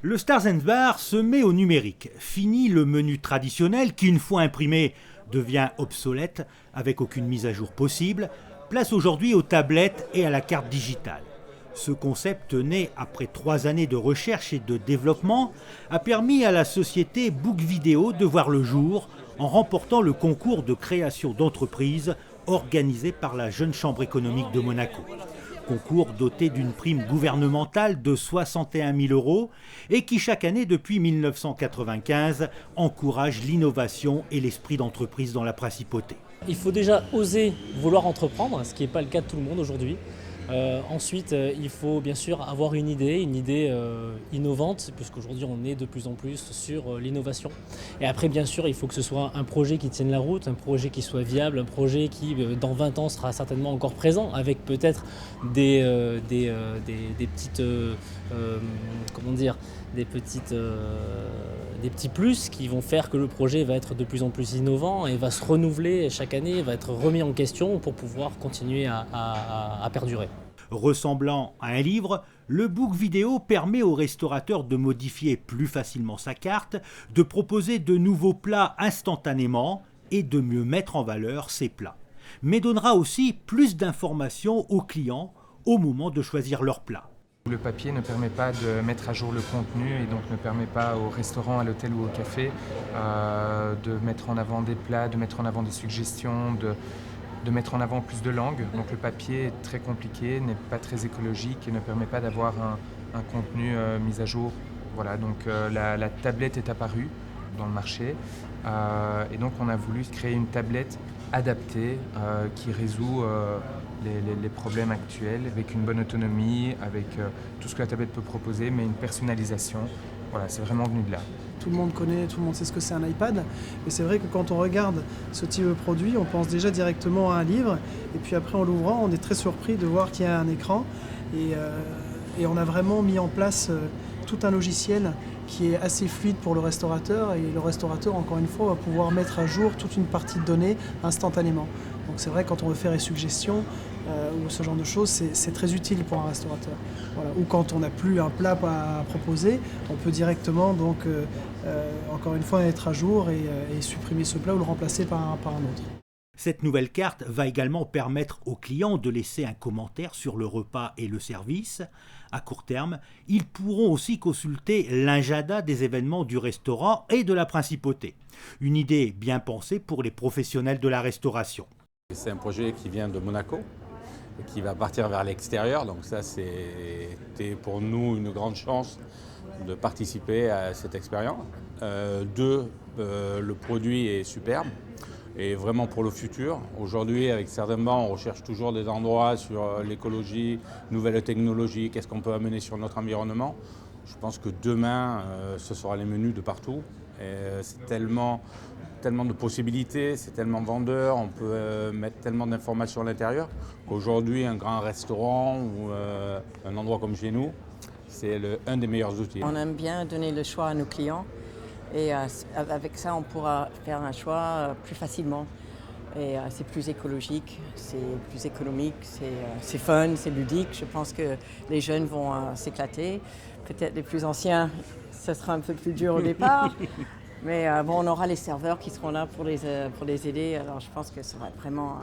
Le Stars & Bars se met au numérique. Fini le menu traditionnel qui, une fois imprimé, devient obsolète avec aucune mise à jour possible. Place aujourd'hui aux tablettes et à la carte digitale. Ce concept, né après 3 années de recherche et de développement, a permis à la société Book Video de voir le jour en remportant le concours de création d'entreprise organisé par la Jeune Chambre économique de Monaco. Concours doté d'une prime gouvernementale de 61 000 € et qui chaque année depuis 1995 encourage l'innovation et l'esprit d'entreprise dans la principauté. Il faut déjà oser vouloir entreprendre, ce qui n'est pas le cas de tout le monde aujourd'hui. Ensuite, il faut bien sûr avoir une idée innovante, puisqu'aujourd'hui on est de plus en plus sur l'innovation. Et après, bien sûr, il faut que ce soit un projet qui tienne la route, un projet qui soit viable, un projet qui, dans 20 ans, sera certainement encore présent, avec peut-être des petites, des petits plus qui vont faire que le projet va être de plus en plus innovant et va se renouveler chaque année, va être remis en question pour pouvoir continuer à perdurer. Ressemblant à un livre, le Book Video permet au restaurateur de modifier plus facilement sa carte, de proposer de nouveaux plats instantanément et de mieux mettre en valeur ses plats. Mais donnera aussi plus d'informations aux clients au moment de choisir leur plat. Le papier ne permet pas de mettre à jour le contenu et donc ne permet pas au restaurant, à l'hôtel ou au café de mettre en avant des plats, de mettre en avant des suggestions, de mettre en avant plus de langues. Donc le papier est très compliqué, n'est pas très écologique et ne permet pas d'avoir un contenu mis à jour. Voilà, donc la tablette est apparue dans le marché et donc on a voulu créer une tablette adaptée qui résout les problèmes actuels avec une bonne autonomie, avec tout ce que la tablette peut proposer, mais une personnalisation. Voilà, c'est vraiment venu de là. Tout le monde connaît, tout le monde sait ce que c'est un iPad, mais c'est vrai que quand on regarde ce type de produit, on pense déjà directement à un livre, et puis après en l'ouvrant, on est très surpris de voir qu'il y a un écran, et on a vraiment mis en place tout un logiciel qui est assez fluide pour le restaurateur, et le restaurateur, encore une fois, va pouvoir mettre à jour toute une partie de données instantanément. Donc c'est vrai, quand on veut faire des suggestions ou ce genre de choses, c'est très utile pour un restaurateur. Voilà. Ou quand on n'a plus un plat à proposer, on peut directement, donc, encore une fois, être à jour et supprimer ce plat ou le remplacer par un autre. Cette nouvelle carte va également permettre aux clients de laisser un commentaire sur le repas et le service. À court terme, ils pourront aussi consulter l'agenda des événements du restaurant et de la principauté. Une idée bien pensée pour les professionnels de la restauration. C'est un projet qui vient de Monaco et qui va partir vers l'extérieur. Donc ça, c'était pour nous une grande chance de participer à cette expérience. Le produit est superbe. Et vraiment pour le futur. Aujourd'hui, avec certainement, on recherche toujours des endroits sur l'écologie, nouvelles technologies, qu'est-ce qu'on peut amener sur notre environnement. Je pense que demain, ce sera les menus de partout. C'est tellement de possibilités, c'est tellement vendeur, on peut mettre tellement d'informations à l'intérieur qu'aujourd'hui, un grand restaurant ou un endroit comme chez nous, c'est un des meilleurs outils. On aime bien donner le choix à nos clients. Et avec ça, on pourra faire un choix plus facilement. Et c'est plus écologique, c'est plus économique, c'est fun, c'est ludique. Je pense que les jeunes vont s'éclater. Peut-être les plus anciens, ça sera un peu plus dur au départ. Mais bon, on aura les serveurs qui seront là pour les aider. Alors je pense que ça va être vraiment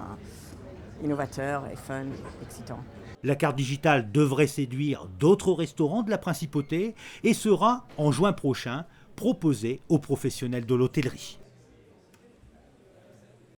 innovateur et fun, excitant. La carte digitale devrait séduire d'autres restaurants de la principauté et sera, en juin prochain, proposée aux professionnels de l'hôtellerie.